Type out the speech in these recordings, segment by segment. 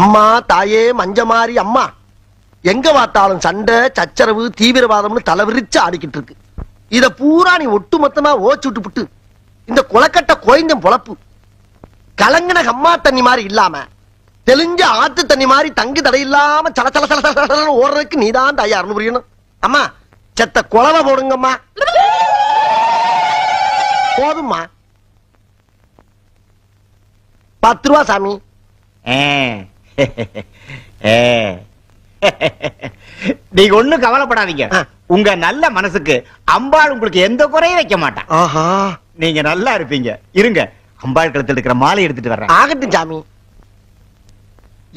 அம்மா தாயே மஞ்சமாரி அம்மா, எங்க பார்த்தாலும் சண்டை சச்சரவு தீவிரவாதம்னு தலைவிரிச்சு ஆடிக்கிட்டு இருக்கு. இத பூரா நீ ஒட்டுமொத்தமா ஓச்சு விட்டு புட்டு இந்த குளக்கட்ட கோயந்தம் பொழப்பு கலங்கின அம்மா தண்ணி மாதிரி இல்லாம தெளிஞ்ச ஆத்து தண்ணி மாதிரி தங்கு தடை இல்லாம சல சல சல சல ஓடுறதுக்கு நீதான் தயார்னு புரியணும். அம்மா செத்த குளவை போடுங்கம்மா. போதும்மா. 10 ரூபா சாமி. நீங்க ஒண்ணும் கவலைப்படாதீங்க. உங்க நல்ல மனசுக்கு அம்பாள் உங்களுக்கு எந்த குறையும் வைக்க மாட்டான். ஆஹா, நீங்க நல்லா இருப்பீங்க. இருங்க, அம்பாள் கழுத்துல இருக்கிற மாலை எடுத்துட்டு வர்றேன். ஆகட்டும் சாமி.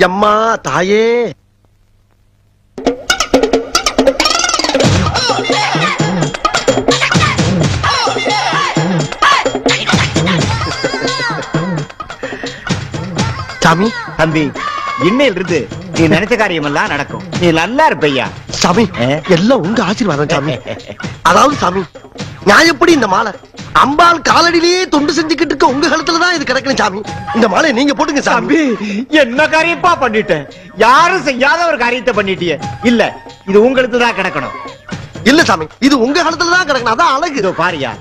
எம்மா தாயே, சாமி. தம்பி, இன்னையில இருந்து நீ நினைச்ச காரியம் எல்லாம் நடக்கும். நீ நல்லா இருப்பையா. சாமி, எல்லாம் உங்க ஆசீர்வாதம் சாமி. அதாவது சாமி, நான் எப்படி இந்த மாலை அம்பாள் காலடியிலேயே தொண்டு செஞ்சுக்கிட்டு இருக்க உங்க கழுத்துலதான் இது கிடைக்கணும் சாமி. இந்த மாலை நீங்க போடுங்க சாமி. என்ன காரியப்பா பண்ணிட்டேன்? யாரும் செய்யாத ஒரு காரியத்தை பண்ணிட்டிய. இல்ல, இது உங்களுக்கு தான் கிடக்கணும். இல்ல சாமி, இது உங்க கழுத்துலதான் கிடக்கணும். அதான் அழகு. இதோ பாரியா,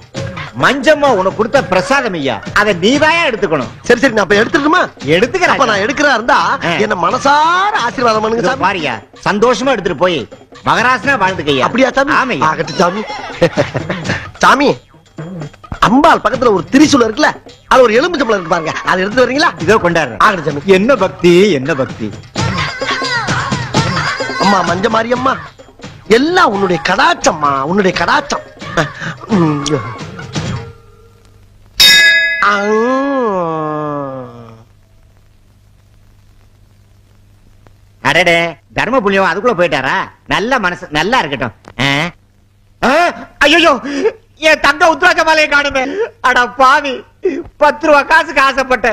மஞ்சம்மா உனக்கு கொடுத்த பிரசாதம் ஐயா, அதை நீதாயா எடுத்துக்கணும். சரி சரி, நான் எடுத்துட்டுமா? எடுத்துக்கிறேன். அப்ப நான் எடுக்கிறா இருந்தா என்ன மனசார ஆசீர்வாதம் பண்ணுங்க சாமி. பாரியா, சந்தோஷமா எடுத்துட்டு போய் மகராசனா வாழ்ந்துக்கையா. அப்படியா சாமி? ஆமையா. ஆகட்டும் சாமி. சாமி, அம்பாள் பக்கத்துல ஒரு திரிசூலம் இருக்குல்ல, அது ஒரு எலும்புச்சம்பளம் இருக்கு பாருங்க, அதை எடுத்து வரீங்களா? இதோ கொண்டாடுறேன். ஆகட்டும் சாமி. என்ன பக்தி, என்ன பக்தி. அம்மா மஞ்சமாரி அம்மா, எல்லாம் உன்னுடைய கடாச்சம்மா, உன்னுடைய கடாச்சம். அடடே, தர்ம புண்ணியம் அதுக்குள்ள போயிட்டாரா? நல்ல மனசு நல்லா இருக்கட்டும். ஐயோ, என் தங்க உத்ராட்ச மாலையை காணுமே. அட பாவி, 10 ரூபா காசுக்கு ஆசைப்பட்ட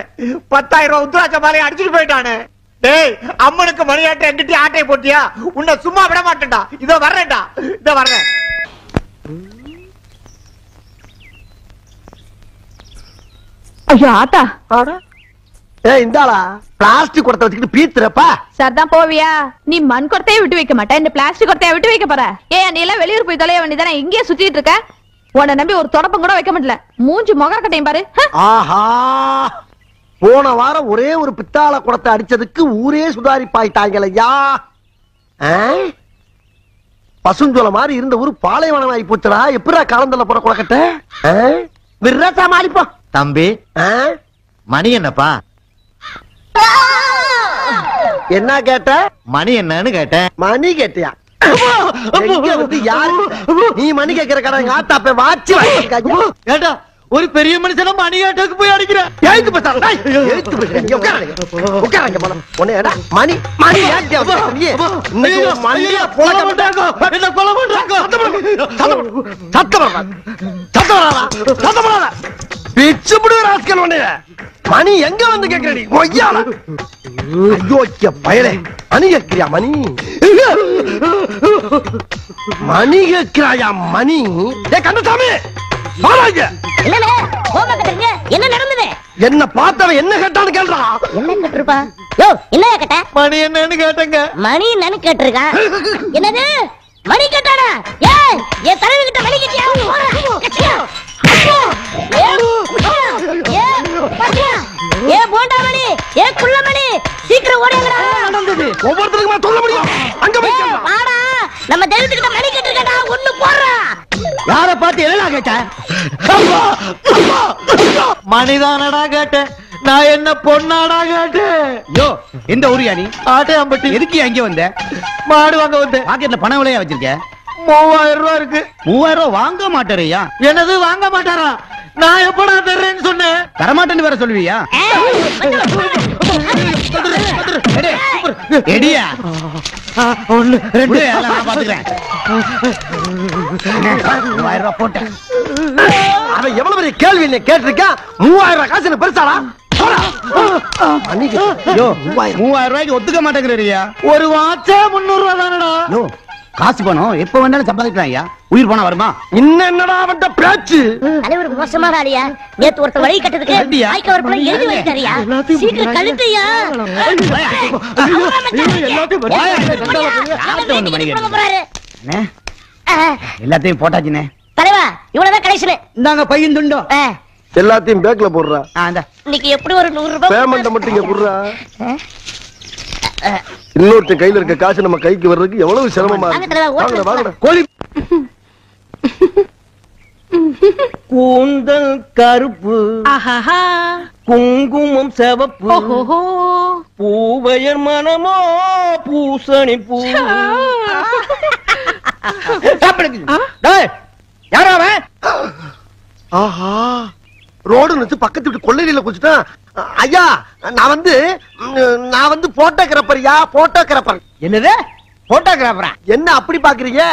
10,000 ரூபாய் உத்ராட்ச மாலையை அடிச்சுட்டு போயிட்டானே. டேய், அம்மனுக்கு மணியாட்டை எங்கிட்ட ஆட்டையை போட்டியா? உன்னை சும்மா விட மாட்டேன்டா. இதோ வர்றேன்டா, இதோ வர்றேன். ஐயோ ஆத்தா, இந்தாளா பிளாஸ்டிக் குடத்தை வச்சுக்கிட்டு பீத்துறப்பா. சரிதான் போவியா? நீ மண் குடத்தையே விட்டு வைக்க மாட்டேன், இந்த பிளாஸ்டிக் குடத்தைய விட்டு வைக்க போற? ஏன் நீ எல்லாம் வெளியூர் போய் தொலைய வேண்டியதானே, இங்கேயே சுத்திட்டு இருக்க? உன்னை நம்பி ஒரு தொடப்பம் கூட வைக்க மாட்டல. மூஞ்சி முகர கட்டையும் பாரு. ஆஹா, போன வாரம் ஒரே ஒரு பித்தாள குடத்தை அடிச்சதுக்கு ஊரே சுதாரிப்பாயிட்டாங்களையா. பசுஞ்சோல மாதிரி இருந்த ஊரு பாலைவனம் ஆகி போச்சுடா. எப்படா காலந்தல்ல போற குளக்கட்ட விரா சமாளிப்போம். தம்பி, மணி என்னப்பா? என்ன கேட்ட? மணி என்னன்னு கேட்டேன். மணி கேட்டியா? நீ மணி கேட்கிற கடை எங்க ஆத்தா போய் வாட்சி கேட்டா ஒரு பெரிய மனுஷன மணி கேட்டதுக்கு போய் அடிக்கிற. மணி மணி மணியா புழக்க மாட்டாங்க. என்ன கொலை பண்றாங்க? பிச்சு விடுற ஆட்கள் ஒண்ணு. மணி எங்க வந்து கேட்கிறடி? ஐயோ பயலே, மணி கேட்கிறியா? மணி மணி கேட்கிறாயா? மணி கந்தசாமி, என்ன நடந்தது? என்ன பார்த்தவன் என்ன கேட்டான்னு கேள்றா. என்ன கேட்டிருப்பா? என்ன கேட்ட? மணி என்னன்னு கேட்டங்க. மணி என்னன்னு கேட்டிருக்கா? என்னது மணி கேட்டானா? ஏன் என் தலைவி கிட்ட மணி கேட்டியா? ஏ போண்டா மணி, ஏ குள்ள மணி, சீக்கிரம் ஓடுங்கடா. நடந்தது ஒவ்வொருத்தருக்குமா சொல்ல முடியும்? அங்க போய் வாடா, நம்ம தெய்வத்துக்கிட்ட மணி கேட்டிருக்கடா. ஒண்ணு போடுறா. யார பார்த்து என்ன கேட்ட? மணிதானடா கேட்டேன். நான் என்ன பொண்ணாடா கேட்டேன். யோ, எந்த ஊரியா நீ? ஆட்டையாம்பட்டி. எதுக்கு அங்க வந்த? மாடு வாங்க வந்தேன். பாக்கெட்ல பணம் விலையா வச்சிருக்க? 3000 ரூபாய் இருக்கு. 3000 ரூபாய் வாங்க மாட்டாரையா? என்னது வாங்க மாட்டாரா? நான் எப்படா தர்றேன்னு சொன்னேன். தரமாட்டேன்னு வேற சொல்லுவியா? எடியா, 1 2 நான் பாத்துக்கிறேன். 3000 ரூபாய் போட்டேன். அவன் எவ்வளவு பெரிய கேள்வி என்ன கேட்டிருக்கா? 3000 ரூபாய் காசு என்ன பெருசாடா? 3000 ரூபாய்க்கு ஒத்துக்க மாட்டேங்கிறியா? ஒரு வாட்சே 300 ரூபாய் தானடா. காசு பணம் எப்ப வேணாலும் சம்பாதிக்கலாம் ஐயா. உயிர் போனா வருமா? இன்னும் என்னடா அவன்ட பேச்சு? தலைவர் மோசமான ஆளியா. நேத்து ஒருத்த வழி கட்டதுக்கு கட்டியா? வாய்க்க வரப்புல எழுதி வைத்தாரியா. சீக்கிரம் கழுட்டுயா. அண்ணே, எல்லாத்தையும் போட்டாச்சுனே. தலைவா இவ்வளவுதான் கடைசியில. இந்தாங்க பையன் துண்டோம். எல்லாத்தையும் பேக்ல போடுறா. இன்னைக்கு எப்படி ஒரு 100 ரூபாய் பேமெண்ட் மட்டும் இங்க போடுறா. இன்னொருத்த கையில இருக்க காசு நம்ம கைக்கு வர்றதுக்கு எவ்வளவு சிரமமா இருக்கு. வாங்கடா கோழி. கூந்தல் கருப்பு, குங்குமம் சிவப்பு, பூவையர் மனமோ பூசணி பூ. யாரா அவன்? ஆஹா, ரோடு நிறுத்து பக்கத்து வீட்டு கொள்ளையில குடிச்சுட்டான். ஐயா, நான் வந்து போட்டோகிராஃபர்யா, போட்டோகிராஃபர். என்னது போட்டோகிராஃபரா? என்ன அப்படி பாக்குறீங்க?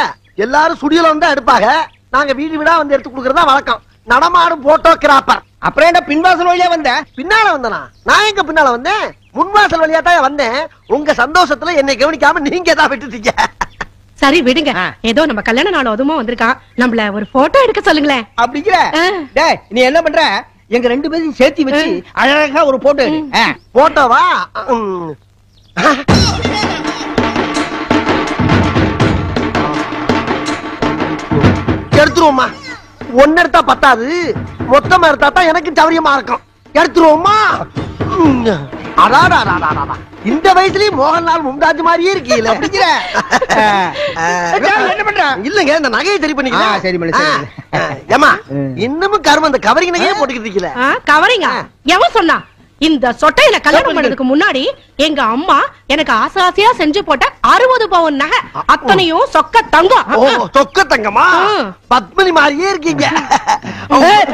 எல்லாரும் ஸ்டுடியோல வந்து எடுப்பாங்க, நாங்க வீடு வீடா வந்து எடுத்து கொடுக்கறதா வழக்கம். நடமாடும் போட்டோகிராஃபர். அப்புறம் என்ன பின்வாசல் வழியா வந்த? பின்னால வந்தனா? நான் எங்க பின்னால வந்தேன்? முன்வாசல் வழியா தான் வந்தேன். உங்க சந்தோஷத்துல என்னை கவனிக்காம நீங்க தான் விட்டுட்டீங்க. சரி விடுங்க, ஏதோ நம்ம கல்யாண நாள் அதுவும் வந்திருக்கான், நம்மள ஒரு போட்டோ எடுக்க சொல்லுங்களேன். அப்படிங்கிற? டேய், நீ என்ன பண்ற? எங்க 2 பேரையும் சேர்த்து வச்சு அழகா ஒரு போட்டோ எடு. போட்டோவா? எடுத்துருவோமா? ஒன்னு எடுத்தா பத்தாது, மொத்தமா எடுத்தா தான் எனக்கு சௌரியமா இருக்கும். எடுத்துருவோமா? இந்த வயசுலயும் மோகன்லால் மும்தாஜ் மாதிரியே இருக்கீங்களே. என்ன பண்ற? இல்லங்க, இந்த நகையை சரி பண்ணிக்கிறேன். சரி பண்ணு. ஏமா, இன்னமும் கரும அந்த கவரிங் நகையே போட்டுக்கிட்டு இருக்கீங்களே. கவரிங்க? எவன் சொன்னா? இந்த சொட்டையில கல்யாணம் பண்ணதுக்கு முன்னாடி எங்க அம்மா எனக்கு ஆசை ஆசையா செஞ்சு போட்ட 60 பவுன் நகை, அத்தனையும் சொக்க தங்கம். சொக்க தங்கமா? பத்மினி மாதிரியே இருக்கீங்க.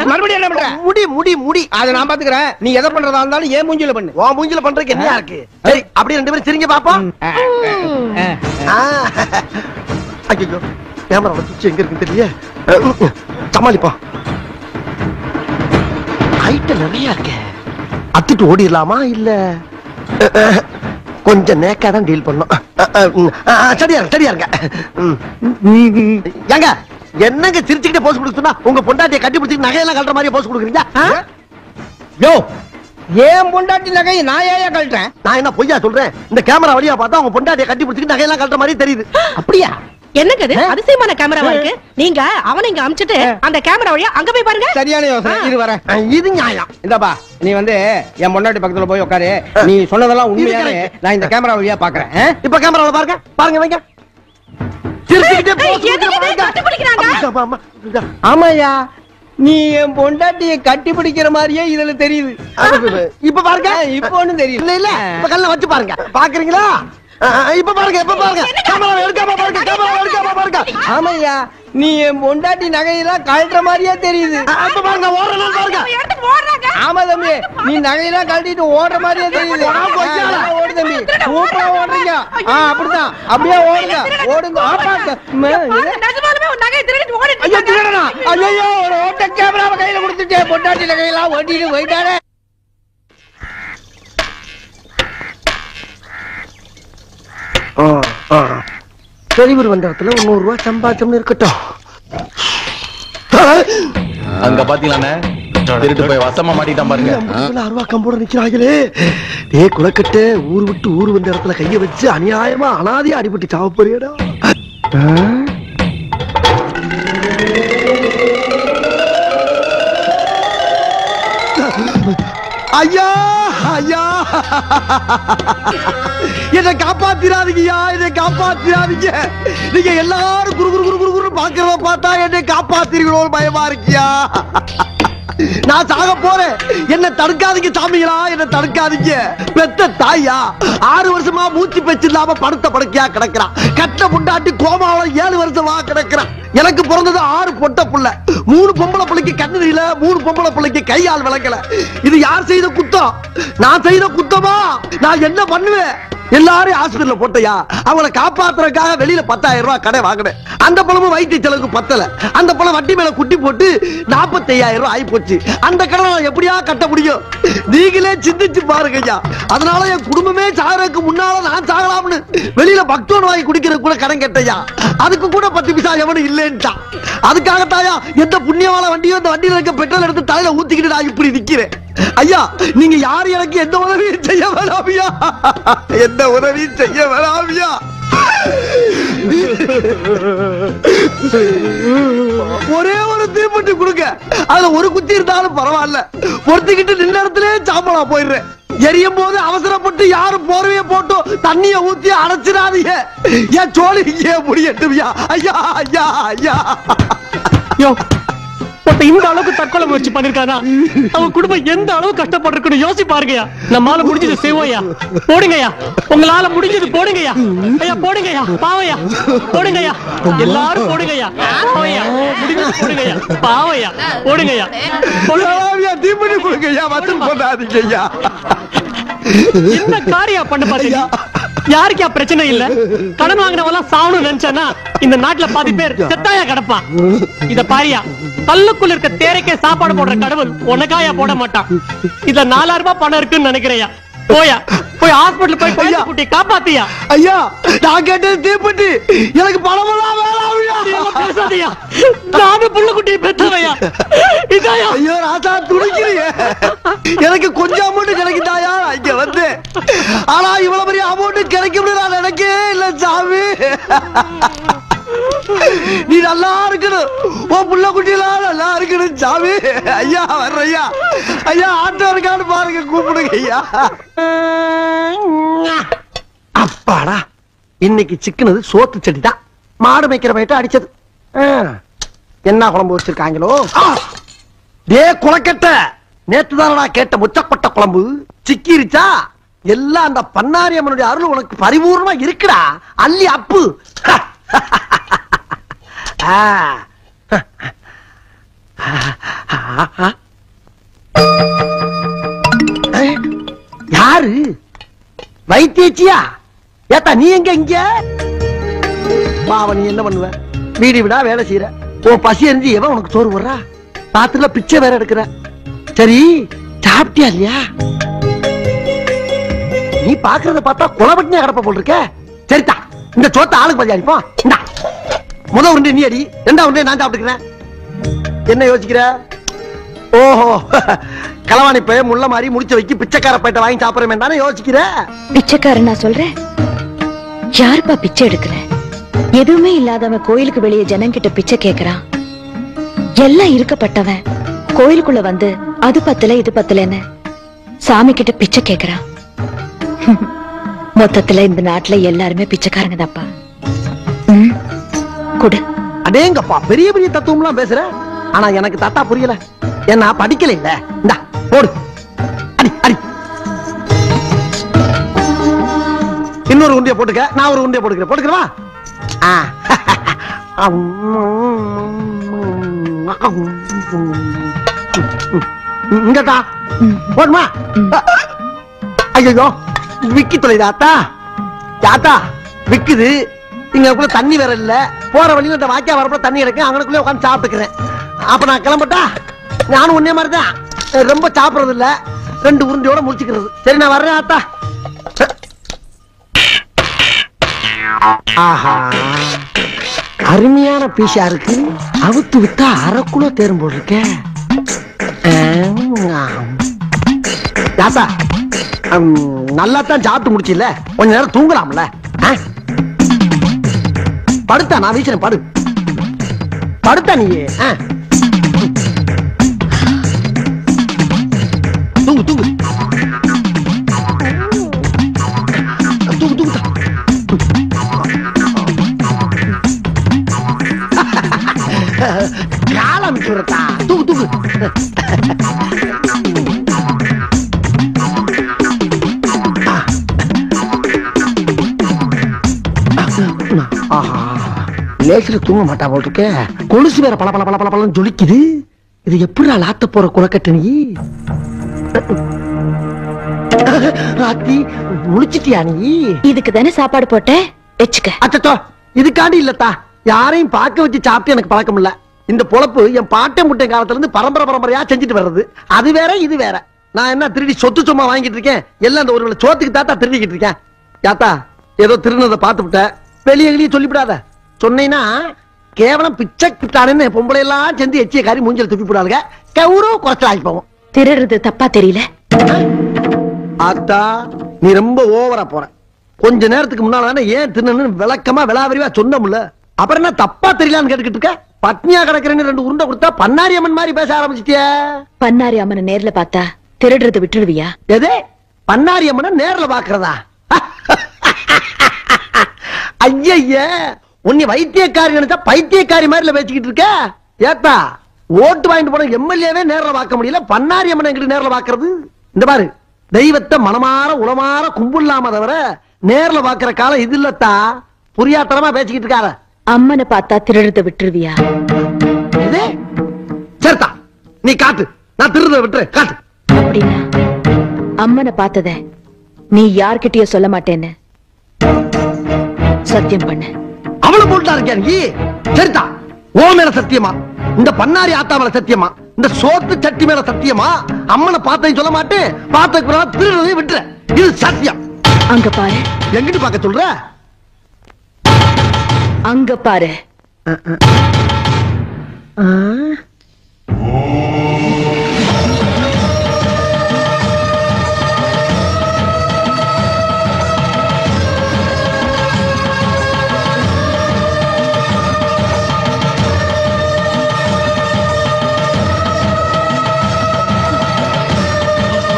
மறுபடியும் என்ன பண்ற? முடி முடி முடி. அத நான் பாத்துக்கிறேன். நீ எதை பண்றதா இருந்தாலும் ஏன் மூஞ்சில பண்ணு. உன் மூஞ்சில பண்றதுக்கு என்ன இருக்கு? சரி, அப்படியே 2 பேரும் சிரிங்க பாப்போம். ஐயோ, கேமரா சுவிட்ச் எங்க இருக்குன்னு தெரியல. சமாளிப்போம். ஹைட் நிறைய இருக்கு. அத்துட்டு ஓடிடலாமா இல்ல கொஞ்சம் நேக்கா தான் டீல் பண்ணும். சரியா இருங்க. ஏங்க, என்னங்க சிரிச்சுக்கிட்டே போஸ் கொடுத்துனா உங்க பொண்டாட்டியை கட்டி பிடிச்சிட்டு நகையெல்லாம் கட்டுற மாதிரியே போஸ் கொடுக்குறீங்க? யோ, ஏன் பொண்டாட்டி நகை நான் ஏன் கழட்டேன்? நான் என்ன பொய்யா சொல்றேன்? இந்த கேமரா வழியா பார்த்தா உங்க பொண்டாட்டியை கட்டி பிடிச்சிட்டு நகையெல்லாம் கட்டுற மாதிரி தெரியுது. அப்படியா? என்னங்க இது அதிசயமான கேமராவா இருக்கு? நீங்க அவனை இங்க அமிச்சிட்டு அந்த கேமரா வழியா அங்க போய் பாருங்க. சரியான யோசனை. இது வரேன். இது நியாயம். இந்தாப்பா, நீ வந்து என் பொண்டாட்டி பக்கத்துல போய் உட்காரு. நீ சொன்னதெல்லாம் உண்மையாவே நான் இந்த கேமரா வழியா பாக்குறேன். இப்ப கேமரால பாருங்க, பாருங்க வைங்க. ஆமாயா, நீ என் பொண்டாட்டியை கட்டி பிடிக்கிற மாதிரியே இதுல தெரியுது. இப்ப பாருங்க. இப்ப ஒண்ணும் தெரியல. இல்ல இல்ல, இப்ப கல்ல வச்சு பாருங்க. பாக்குறீங்களா? இப்ப பாருங்க, இப்ப பாருங்க. கேமரா எடுக்காம பாருங்க, கேமரா எடுக்காம பாருங்க. ஆமாய்யா, நீ என் பொண்டாட்டி நகையெல்லாம் கழட்டுற மாதிரியே தெரியுது. இப்ப பாருங்க, ஓடுறது பாருங்க. ஆமா தம்பி, நீ நகையெல்லாம் கழட்டிட்டு ஓடுற மாதிரியே தெரியுது. ஓடு தம்பி, சூப்பரா ஓடுறீங்க. அப்படிதான், அப்படியே ஓடுங்க, ஓடுங்க. ஐயோ திருடனா? ஐயோ, ஒரு ஓட்ட கேமராவை கையில கொடுத்துட்டு பொண்டாட்டி நகையெல்லாம் ஓட்டிட்டு போயிட்டானே. டெலிவரி வந்த இடத்துல 100 ரூபாய் சம்பாதிச்சோம்னு இருக்கட்டும். அங்க பாத்தீங்களானே, திருட்டு போய் வசமா மாட்டிட்டான் பாருங்க. 50 ரூபாய் கம்போட நிக்கிறாங்களே. டே குலக்கட்டு, ஊர் விட்டு ஊர் வந்த இடத்துல கைய வச்சு அநியாயமா அனாதையா அடிபட்டு சாவ போறியடா. ஐயா ஐயா, என்னை காப்பாத்திராதீங்கய்யா, என்னை காப்பாத்திராதீங்க. நீங்க எல்லாரும் குரு குரு குரு குரு பாக்குறத பார்த்தா என்னை காப்பாத்திருக்கோ பயமா இருக்கியா? நான் சாக போறேன், என்ன தடுக்காதீங்க சாமிகளா, என்ன தடுக்காதீங்க. பெத்த தாயா 6 வருஷமா மூச்சு பேச்சு இல்லாம படுத்த படுக்கையா கிடக்குறான். கட்ட முண்டாட்டி கோமாவில 7 வருஷமா கிடக்குறான். எனக்கு பிறந்தது 6 பொட்ட புள்ள. 3 பொம்பளை பிள்ளைக்கு கண்ணு தெரியல, 3 பொம்பளை பிள்ளைக்கு கையால் விளக்கல. இது யார் செய்த குத்தம்? நான் செய்த குத்தமா? நான் என்ன பண்ணுவேன்? எல்லாரும் ஹாஸ்பிடல்ல போட்டையா. அவங்கள காப்பாத்துறதுக்காக வெளியில 10,000 ரூபாய் கடை வாங்கினேன். அந்த பணமும் வைத்திய செலவுக்கு பத்தல. அந்த பணம் வட்டி மேல குட்டி போட்டு 45,000 ரூபாய் ஆகி போச்சு. அந்த கடனை நான் எப்படியா கட்ட முடியும்? நீங்களே சிந்திச்சு பாருங்க ஐயா. அதனால என் குடும்பமே சாகறதுக்கு முன்னால நான் சாகலாம்னு வெளியில பக்தோன் வாங்கி குடிக்கிறது கூட கடன் கேட்டையா. அதுக்கு கூட 10 பைசா எவனும் இல்லைன்ட்டான். அதுக்காகத்தாயா எந்த புண்ணியவான வண்டியோ அந்த வண்டியில இருக்க பெட்ரோல் எடுத்து தலையில ஊத்திக்கிட்டு நான் இப்படி நிக்கிறேன். ஐயா நீங்க யாரு எனக்கு எந்த உதவியும் செய்ய வேணாமியா. எந்த உதவியும் செய்ய வேணாமியா. ஒரே ஒரு தீப்பெட்டி கொடுங்க. அதுல ஒரு குச்சி இருந்தாலும் பரவாயில்ல. பொறுத்துக்கிட்டு நின்ன இடத்துல சாம்பலா போயிடுறேன். எரியும் போது அவசரப்பட்டு யாரும் போர்வைய போட்டு தண்ணிய ஊத்தி அடைச்சிடாதீங்க. என் சோழி இங்கே முடியட்டுவியா. ஐயா ஐயா ஐயா. இந்த அளவுக்கு தற்கொலை முயற்சி பண்ணிருக்கானா? அவன் குடும்பம் எந்த அளவு கஷ்டப்பட்டிருக்குன்னு யோசி பாருங்கயா. நம்மால முடிஞ்சது செய்வோயா. போடுங்கயா, உங்களால முடிஞ்சது போடுங்கயா. ஐயா போடுங்கயா, பாவையா போடுங்கயா. எல்லாரும் போடுங்கயா. பாவையா முடிஞ்சது போடுங்கயா. பாவையா போடுங்கயா. தீப்பெட்டி கொடுங்கய்யா. வந்து போடாதீங்கய்யா. என்ன காரியம் பண்ண பாத்தீங்க? யாருக்கா பிரச்சனை இல்ல? கடன் வாங்கினவெல்லாம் சாவணும் நினைச்சானா இந்த நாட்டுல பாதி பேர் செத்தாயா கிடப்பான். இத பாரியா, கல்லுக்குள்ள இருக்க தேரைக்கே சாப்பாடு போடுற கடவுள் உனக்காயா போட மாட்டான். இதுல 4000 ரூபாய் பணம் இருக்குன்னு நினைக்கிறையா. போயா போய் ஹாஸ்பிடல் போய் குழந்தை குட்டி காப்பாத்தியா. ஐயா நான் கேட்டது தீப்பெட்டி. எனக்கு பணமெல்லாம் வேணாம். பேசாதயா, நானும் புள்ள குட்டியை பெற்றவையா. இதாயா ஐயோ ராசா துடிக்கிறீங்க. எனக்கு கொஞ்சம் அமௌண்ட் கிடைக்குதாயா இங்க வந்து. ஆனா இவ்வளவு பெரிய அமௌண்ட் கிடைக்கும் நான் நினைக்கவே இல்ல சாமி. நீ நல்லா இருக்கணும். உன் புள்ள குட்டியெல்லாம் நல்லா இருக்கணும் சாமி. ஐயா வர்றையா. ஐயா ஆட்டோ இருக்கான்னு பாருங்க, கூப்பிடுங்க ஐயா. அப்பாடா இன்னைக்கு சிக்கனது சோத்து செடி தான். மாடு மேய்க்கிற பயிட்ட அடிச்சது. என்ன குழம்பு வச்சிருக்காங்களோ. டே குளக்கட்ட, நேத்து தானடா கேட்ட முச்சப்பட்ட குழம்பு சிக்கிருச்சா. எல்லாம் அந்த பண்ணாரி அம்மனுடைய அருள் உனக்கு பரிபூர்ணமா இருக்குடா. அள்ளி அப்பு. யாரு வைத்தியச்சியா? ஏத்தா நீ எங்க இங்க? பாவ நீ என்ன பண்ணுவ? வீடு விடா வேலை செய்யற. ஓ பசி எரிஞ்சு எவன் உனக்கு சோறு போடுறா? பாத்துல பிச்சை வேற எடுக்கிற. சரி சாப்பிட்டியா இல்லையா? நீ பாக்குறத பார்த்தா குளப்பட்டினே கடப்ப போல் இருக்க. சரிதா இந்த சோத்த ஆளுக்கு பதி அடிப்போம். இந்தா முத உருண்டை நீ அடி, 2ஆவது உருண்டை நான் சாப்பிட்டுக்கிறேன். என்ன யோசிக்கிற? ஓஹோ களவாணி பைய முள்ள மாதிரி முடிச்ச வைக்க பிச்சைக்கார பைட்ட வாங்கி சாப்பிடுறேன் தானே யோசிக்கிற? பிச்சைக்காரன் நான் சொல்றேன். யாருப்பா பிச்சை எடுக்கிற? எதுவுமே இல்லாதவன் கோயிலுக்கு வெளியே ஜனங்கிட்ட பிச்சை கேக்குறான். எல்லாம் இருக்கப்பட்டவன் கோயிலுக்குள்ள வந்து அது பத்தல இது பத்தலன்னு சாமி கிட்ட பிச்சை கேக்குறான். மொத்தத்துல இந்த நாட்டுல எல்லாருமே பிச்சைக்காரங்க தான்ப்பா. கொடு. அடேங்கப்பா பெரிய பெரிய தத்துவம்லாம் பேசுற. ஆனா எனக்கு தாத்தா புரியல. என்ன படிக்கல இல்ல. இந்தா போடு. அடி அடி. இன்னொரு உண்டியை போட்டுக்க. நான் ஒரு உண்டியை போட்டுக்கிறேன். போட்டுக்கிறவா? இங்கடா போடுமா? ஐயோ விக்கி தொலைதா ஆத்தா. தாத்தா விக்குது. இங்க தண்ணி வேற இல்ல. போற வழியில இந்த வாக்கியா வரப்ப தண்ணி கிடைக்கும். அங்கனுக்குள்ளே உட்காந்து சாப்பிட்டுக்கிறேன். அப்ப நான் கிளம்பட்டா? நானும் ஒன்னே மாதிரிதான். ரொம்ப சாப்பிடுறது இல்ல. 2 உருண்டையோட முடிச்சுக்கிறது. சரி நான் வர்றேன் ஆத்தா. ஆஹா அருமையான பீஸா இருக்கு. அவுத்து விட்டா 1/2 கிலோ தேரும் போல் இருக்க. தாத்தா நல்லா தான் சாப்பிட்டு முடிச்சில்ல. கொஞ்ச நேரம் தூங்கலாம்ல. படுத்தா நான் வீசுறேன். படு படுத்தா நீ. தூங்கு தூங்கு தூங்கு தூங்கு. காலம் சுரத்தா. தூங்கு தூங்கு. லேசில தூங்க மாட்டா போல் இருக்க. கொலுசு வேற பல பல பல பல பலன்னு ஜொலிக்குது. இது எப்படி லாத்த போற குளக்கட்டு நீ? ராத்தி முடிச்சிட்டியா நீ? இதுக்கு தானே சாப்பாடு போட்டேன், வச்சுக்க. அச்சோ, இதுக்காண்டி இல்லத்தா, யாரையும் பார்க்க வச்சு சாப்பிட்டு எனக்கு பழக்கம் இல்ல. இந்த பொழப்பு என் பாட்டை முட்டை காலத்துல இருந்து பரம்பரையா செஞ்சுட்டு வர்றது. அது வேற இது வேற. நான் என்ன திருடி சொத்து சும்மா வாங்கிட்டு இருக்கேன்? எல்லாம் அந்த ஒரு சோத்துக்கு தாத்தா திருடிக்கிட்டு இருக்கேன். யாத்தா ஏதோ திருநதை பார்த்து விட்ட, வெளியே சொல்லிவிடாத. சொன்னீங்கன்னா கேவலம் பிச்சை கிட்டானு பொம்பளை எல்லாம் சேர்ந்து எச்சிய காரி மூஞ்சல் துப்பி போடாதுங்க. கௌரவ குறைச்சல் ஆகி போவோம். திருடுறது தப்பா தெரியல? ஆத்தா நீ ரொம்ப ஓவரா போற. கொஞ்ச நேரத்துக்கு முன்னால ஏன் தின்னு விளக்கமா விளாவரிவா சொன்னோம்ல, அப்புறம் என்ன தப்பா தெரியலான்னு கேட்டுக்கிட்டு இருக்க? பட்னியா கிடக்குறேன்னு 2 உருண்டை கொடுத்தா பன்னாரி அம்மன் மாதிரி பேச ஆரம்பிச்சிட்டிய. பன்னாரி அம்மனை நேர்ல பார்த்தா திருடுறது விட்டுருவியா? எது பன்னாரி அம்மனை நேர்ல பாக்குறதா? ஐய, உன்னை வைத்தியக்காரி நினைச்சா பைத்தியக்காரி மாதிரி பேசிக்கிட்டு இருக்க. ஏத்தா ஓட்டு வாங்கிட்டு போன எம்எல்ஏவே நேர்ல பார்க்க முடியல, பன்னாரி அம்மனை எங்கிட்ட நேர்ல பாக்குறது? இந்த பாரு, தெய்வத்தை மனமாற உளமாற கும்பிடலாம தவிர நேர்ல பாக்குற காலம் இது இல்லத்தா. புரியாத்தனமா பேசிக்கிட்டு இருக்காத. அம்மனை பார்த்தா திருடுறத விட்டுருவியா? சரிதா, நீ காட்டு, நான் திருடுறத விட்டுரு, காட்டு. அப்படின்னா அம்மனை பார்த்தத நீ யார்கிட்டயோ சொல்ல மாட்டேன்னு சத்தியம் பண்ண. அவளை போட்டா இருக்கியா நீ? சரிதா, ஓ மேல சத்தியமா, இந்த பன்னாரி ஆத்தா மேல சத்தியமா, இந்த சோத்து சட்டி மேல சத்தியமா, அம்மனை பார்த்தேன்னு சொல்ல மாட்டேன், பார்த்த திருடுறதை விட்டுற. இது சத்தியம். அங்க பாரு. எங்கிட்டு பார்க்க சொல்ற? அங்க பாரு.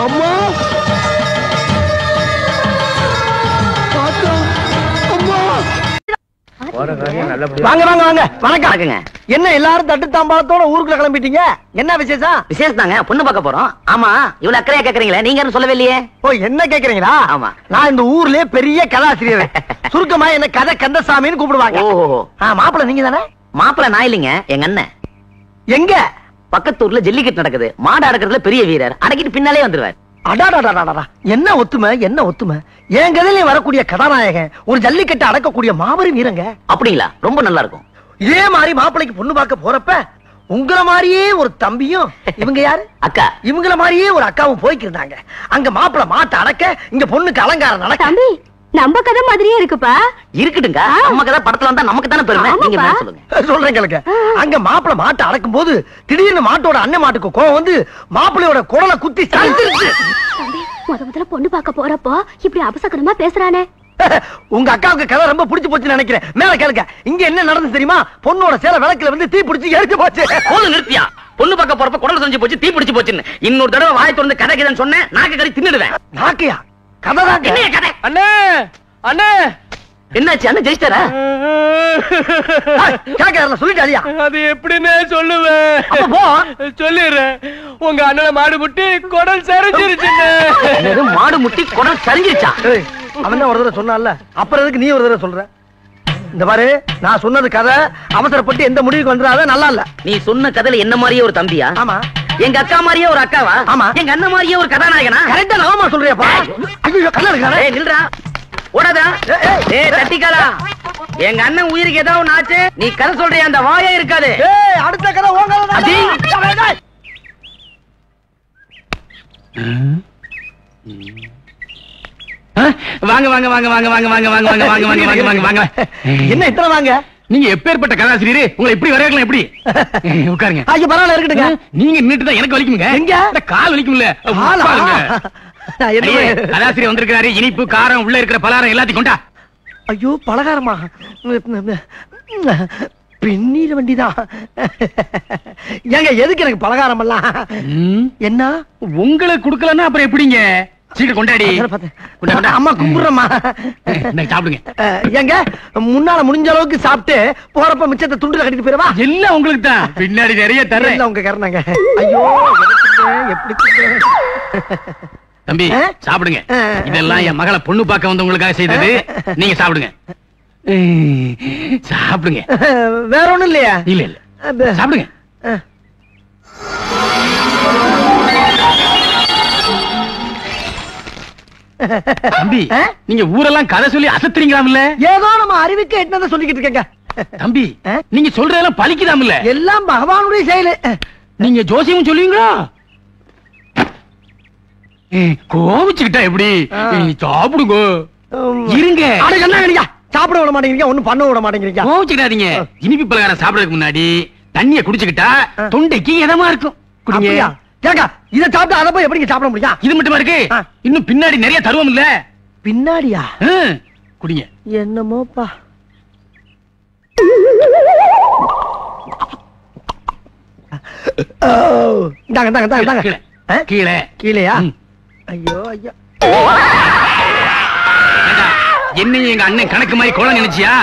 அம்மா, வாங்க வாங்க வாங்க. வணக்கம். என்ன எல்லாரும் தட்டு தாம்பாளத்தோட ஊருக்குள்ள கிளம்பிட்டீங்க? என்ன விசேஷம்? விசேஷம் தாங்க, பொண்ணு பார்க்க போறோம். ஆமா, இவ்வளவு அக்கறையா கேக்குறீங்களே, நீங்க யாரும் சொல்லவே இல்லையே. ஓ, என்ன கேக்குறீங்களா? ஆமா, நான் இந்த ஊர்லயே பெரிய கதாசிரியர். சுருக்கமா என்ன கதை கந்தசாமின்னு கூப்பிடுவாங்க. ஓஹோ, மாப்பிள்ள நீங்க தானே? மாப்பிள்ள நான் இல்லைங்க, எங்க அண்ணன். எங்க? பக்கத்து ஊர்ல ஜல்லிக்கட்டு நடக்குது, மாடு அடக்கிறதுல பெரிய வீரர், அடக்கிட்டு பின்னாலே வந்துருவார். அடாடாடாடா, என்ன ஒத்துமை, என்ன ஒத்துமை. என் கதையில வரக்கூடிய கதாநாயகன் ஒரு ஜல்லிக்கட்டு அடக்கக்கூடிய மாபெரும் வீரங்க. அப்படிங்களா? ரொம்ப நல்லா இருக்கும். இதே மாதிரி மாப்பிள்ளைக்கு பொண்ணு பார்க்க போறப்ப உங்கள மாதிரியே ஒரு தம்பியும், இவங்க யாரு அக்கா, இவங்கள மாதிரியே ஒரு அக்காவும் போய்க்கிருந்தாங்க. அங்க மாப்பிள்ளை மாட்டை அடக்க, இங்க பொண்ணுக்கு அலங்காரம் நடக்க. தம்பி, நம்ம கதை மாதிரியே இருக்குப்பா. இருக்கட்டுங்க, நம்ம கதை படத்துல வந்தா நமக்கு தானே பெருமை. நீங்க என்ன சொல்லுங்க? சொல்றேன் கேளுங்க. அங்க மாப்பிள்ளை மாட்டை அடக்கும் போது திடீர்னு மாட்டோட அண்ணன் மாட்டுக்கு கோவம் வந்து மாப்பிள்ளையோட குடலை குத்தி சாய்ச்சிருச்சு. முதல்ல பொண்ணு பார்க்க போறப்போ இப்படி அபசகரமா பேசுறானே. உங்க அக்காவுக்கு கதை ரொம்ப பிடிச்சு போச்சுன்னு நினைக்கிறேன். மேல கேளுங்க. இங்க என்ன நடந்து தெரியுமா? பொண்ணோட சேலை விளக்குல வந்து தீ பிடிச்சு எரிச்சு போச்சு. போது நிறுத்தியா? பொண்ணு பார்க்க போறப்ப குடல் செஞ்சு போச்சு, தீ பிடிச்சு போச்சுன்னு இன்னொரு தடவை வாய் திறந்து கதை கதைன்னு சொன்னேன், நாக்கு கறி தின்னுடுவேன். நாக்கையா? கதை தான். என்ன கதை? அண்ணே அண்ணே, என்னாச்சு? அண்ணன் ஜெயிச்சிட்டாரா? கேட்க சொல்லிட்டாரியா? அது எப்படின்னு சொல்லுவேன். அப்ப போ. சொல்லிடுறேன். உங்க அண்ணனை மாடு முட்டி குடல் சரிஞ்சிருச்சுன்னு. மாடு முட்டி குடல் சரிஞ்சிருச்சா? அவன் தான் ஒரு தடவை சொன்னான்ல, அப்புறம் எதுக்கு நீ ஒரு தடவை சொல்ற? இந்த பாரு, நான் சொன்னது கதை. அவசரப்பட்டு எந்த முடிவுக்கு வந்துடாத, நல்லா இல்ல. நீ சொன்ன கதையில என்ன மாதிரியே ஒரு தம்பியா? ஆமா. எங்க அக்கா மாதிரியே ஒரு அக்காவா? ஆமா. எங்க அண்ணன் மாதிரியே ஒரு கதாநாயகனா? கரெக்டா நாம சொல்றியாப்பா? ஐயோ, கல்ல இருக்கானே. ஏய் நில்றா, ஓடாதா. ஏய் தட்டிக்காலா, எங்க அண்ணன் உயிருக்கு ஏதாவது ஒண்ணு ஆச்சு, நீ கதை சொல்றியா? அந்த வாயே இருக்காது. ஏய், அடுத்த கதை உங்க கதை. வாங்க வாங்க வாங்க வாங்க வாங்க வாங்க வாங்க வாங்க வாங்க வாங்க வாங்க வாங்க வாங்க. என்ன இத்தனை வாங்க? நீங்க எப்பேற்பட்ட கதாசிரியர், உங்களை இப்படி வரையலாம் எப்படி? உட்காருங்க. ஐயோ, பரவாயில்ல, இருக்கட்டுங்க. நீங்க நின்னுட்டு தான் எனக்கு வலிக்குங்க. எங்க? கால் வலிக்கும்ல. கதாசிரியர் வந்திருக்காரு. இனிப்பு காரம் உள்ள இருக்கிற பலகாரம் எல்லாத்தையும் கொண்டா. ஐயோ, பலகாரமா? பெண்ணீர் வண்டிதான். ஏங்க, எதுக்கு எனக்கு பலகாரம் எல்லாம்? என்ன உங்களுக்கு குடுக்கலன்னா அப்புறம் எப்படிங்க? சீக்கிரம் கொண்டாடி. அம்மா கும்பிடுறமா. சாப்பிடுங்க. ஏங்க, முன்னால முடிஞ்ச அளவுக்கு சாப்பிட்டு போறப்ப மிச்சத்தை துண்டுல கட்டிட்டு போயிடவா? எல்லாம் உங்களுக்கு தான், பின்னாடி நிறைய தர்றேன். உங்க கரணங்க. ஐயோ, எப்படி தம்பி சாப்பிடுங்க. இதெல்லாம் என் மகளை பொண்ணு பார்க்க வந்தவங்களுக்காக செய்தது. நீங்க சாப்பிடுங்க. சாப்பிடுங்க. வேற ஒண்ணும் இல்லையா? இல்ல இல்ல, சாப்பிடுங்க. தம்பி நீங்க ஊரெல்லாம் கதை சொல்லி அசத்துறீங்களாம்ல? ஏதோ நம்ம அறிவுக்கு எட்டதை சொல்லிக்கிட்டு இருக்கேங்க. தம்பி நீங்க சொல்றதெல்லாம் பலிக்குதாம்ல? எல்லாம் பகவானுடைய செயலு. நீங்க ஜோசியம் சொல்லுவீங்களா? கோவிச்சுக்கிட்டா எப்படி? சாப்பிடுங்க இருங்க. சாப்பிட விட மாட்டேங்கிறீங்க, ஒண்ணும் பண்ண விட மாட்டேங்கிறீங்க. கோவிச்சுக்கிட்டாதீங்க. இனிப்பு பலகாரம் சாப்பிடறதுக்கு முன்னாடி தண்ணிய குடிச்சுக்கிட்டா தொண்டைக்கு இதமா இருக்கும். குடிங்க. இதை சாப்பிட்டு அதை போய் எப்படி சாப்பிட முடியும்? இது மட்டுமா இருக்கு, இன்னும் பின்னாடி நிறைய தருவோம் இல்ல? பின்னாடியா? குடிங்க. என்னமோப்பா. கீழே கீழையா? ஐயோ ஐயோ. என்னையும் எங்க அண்ணன் கணக்கு மாதிரி கோலம் நினைச்சியா?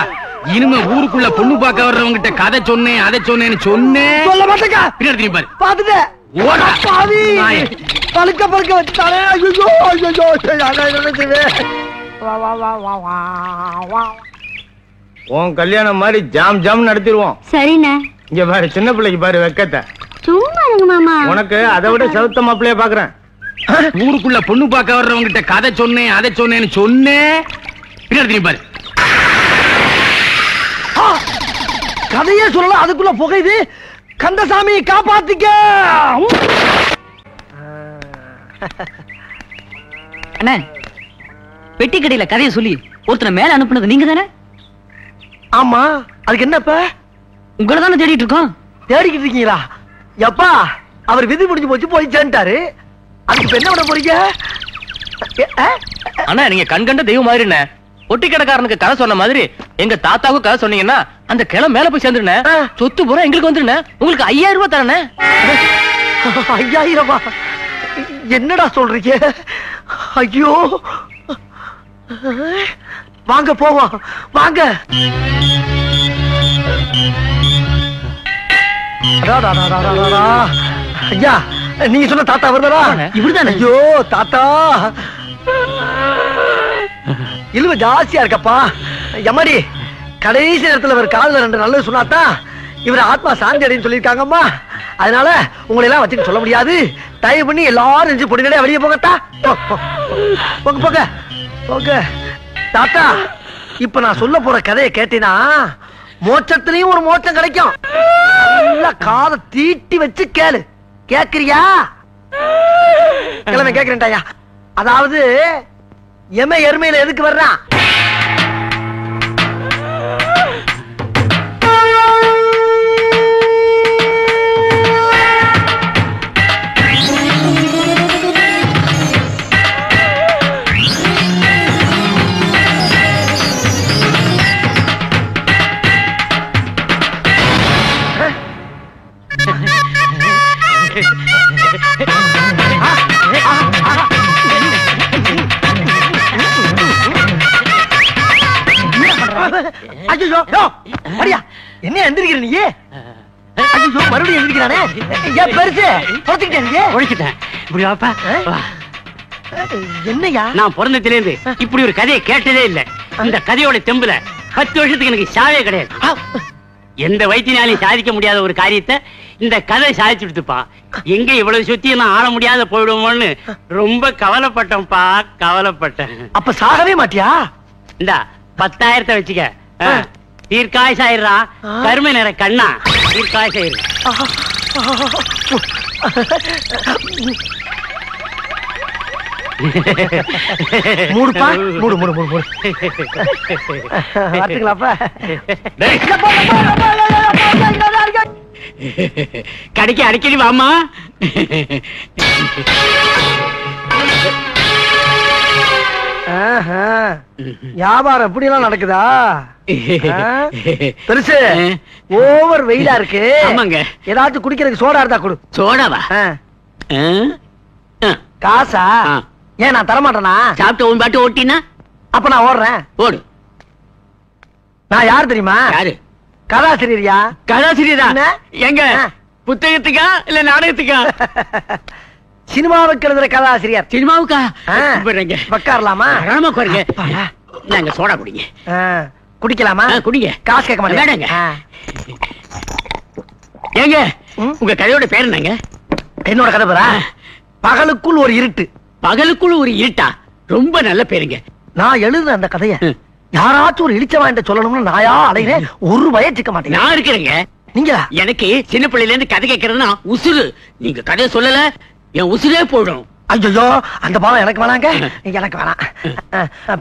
இனிமே ஊருக்குள்ள பொண்ணு பார்க்க வர்றவங்க கிட்ட கதை சொன்னேன் அதை சொன்னேன்னு சொன்னேன். சொல்ல மாட்டேங்க. பின்னாடி பாரு. பாத்துட்டு பழுக்க பழுக்க வச்சுட்டாலே. உன் கல்யாணம் மாதிரி ஜாம் ஜாம் நடத்திடுவோம். சரிண்ணே. இங்க பாரு, சின்ன பிள்ளைக்கு பாரு வெக்கத்தை. சும்மா இருங்க மாமா. உனக்கு அதை விட சவுத்த மாப்பிள்ளைய பாக்குறேன். ஊருக்குள்ள பொண்ணு பார்க்க வர்றவங்க கிட்ட கதை சொன்னேன் அதை சொன்னேன்னு சொன்னேன். பின்னாடி பாரு. கதையே சொல்லலாம், அதுக்குள்ள புகையுது. கந்தசாமி காப்பாத்திக்க. அண்ணே, பெட்டி கடையில கதையை சொல்லி ஒருத்தனை மேல அனுப்புனது நீங்க தானே? ஆமா, அதுக்கு என்னப்ப? உங்களை தானே தேடிட்டு இருக்கோம். தேடிக்கிட்டு இருக்கீங்களா? எப்பா அவர் விதி முடிஞ்சு போச்சு, போய் சேர்ந்துட்டாரு. அதுக்கு என்ன விட போறீங்க? அண்ணா நீங்க கண்கண்ட தெய்வம் மாதிரி என்ன? பொட்டி கடைக்காரனுக்கு கதை சொன்ன மாதிரி எங்க தாத்தாவுக்கு கதை சொன்னீங்கன்னா அந்த கிளம் மேல போய் சேர்ந்துருனே. சொத்து பூரா எங்களுக்கு வந்துருனே. உங்களுக்கு 5000 ரூபாய் தரனே. 5000? என்னடா சொல்றீங்க? ஐயோ, வாங்க போவோம் வாங்க. ஐயா, நீங்க சொன்ன தாத்தா வருதா? இப்படிதானே? ஐயோ தாத்தா, இழுவ ஜாஸ்தியா இருக்கப்பா. எம்மாடி, கடைசி நேரத்துல ஒரு காலில் 2 நல்லது சொன்னாதான் இவர் ஆத்மா சாந்தி அடைன்னு சொல்லியிருக்காங்கம்மா. அதனால உங்களை எல்லாம் வச்சுட்டு சொல்ல முடியாது. தயவு பண்ணி எல்லாரும் நெஞ்சு பொடிநடையா வெளியே போகத்தா. போங்க போங்க போங்க. தாத்தா, இப்ப நான் சொல்ல போற கதையை கேட்டீங்கன்னா மோட்சத்திலையும் ஒரு மோட்சம் கிடைக்கும். நல்லா காதை தீட்டி வச்சு கேளு. கேக்குறியா? கிழமை கேக்குறேன்டாயா. அதாவது எருமையில எதுக்கு வர்றான்? என்ன எந்திரிக்கிற நீ? மறுபடியும் எந்திரிக்கிறானே. என்னையா? நான் பிறந்ததுல இருந்து இப்படி ஒரு கதையை கேட்டதே இல்ல. இந்த கதையோட தெம்புல 10 வருஷத்துக்கு எனக்கு சாவே கிடையாது. எந்த வைத்தியனாலையும் சாதிக்க முடியாத ஒரு காரியத்தை இந்த கதை சாதிச்சு விடுத்துப்பா. எங்க இவ்வளவு சுத்தி நான் ஆள முடியாத போயிடுவோம்னு ரொம்ப கவலைப்பட்டேன்ப்பா, கவலைப்பட்டேன். அப்ப சாகவே மாட்டியா? இந்த 10,000 வச்சுக்க. தீர்க்காயசாயிரா, கருமை நிற கண்ணா, தீர்க்காயசாயிரா. மூடுப்பா, மூடு மூடு மூடு மூடு. கடைக்கு அடிக்கடி வாமா. வியாபாரம் எப்படி எல்லாம் நடக்குதா? பெருசு ஓவர் வெயிலா இருக்கு. ஆமாங்க. ஏதாச்சும் குடிக்கிறதுக்கு சோடா இருந்தா கொடு. சோடாவா? காசா? ஏன் நான் தரமாட்டேனா? சாப்பிட்டு உன் பாட்டு ஓட்டினா அப்ப நான் ஓடுறேன். ஓடு. நான் யார் தெரியுமா? யாரு? கதாசிரியரியா? கதாசிரியரா? எங்க புத்தகத்துக்கா இல்ல நாடகத்துக்கா? சினிமாவுக்கு எழுதுற கதாசிரியர். சினிமாவுக்கா? உட்காரலாமா? நாங்க சோடா குடிங்க. குடிக்கலாமா? குடிங்க. காசு கேட்க மாட்டேங்க. ஏங்க உங்க கதையோட பேர் என்னங்க? என்னோட கதை பேரா? பகலுக்குள் ஒரு இருட்டு. பகலுக்குள் ஒரு இருட்டா? ரொம்ப நல்ல பேருங்க. நான் எழுதுன அந்த கதைய யாராச்சும் ஒரு இழிச்சவா என்ற சொல்லணும்னு நாயா அலைகிறேன். ஒரு வயசிக்க மாட்டேங்க. நான் இருக்கிறேங்க. நீங்க எனக்கு சின்ன பிள்ளையில இருந்து கதை கேட்கறதுன்னா உசுறு. நீங்க கதையை சொல்லல என் உசுரே போயிடும். ஐயோ அந்த பாவம் எனக்கு வேணாங்க. எனக்கு வேணாம்.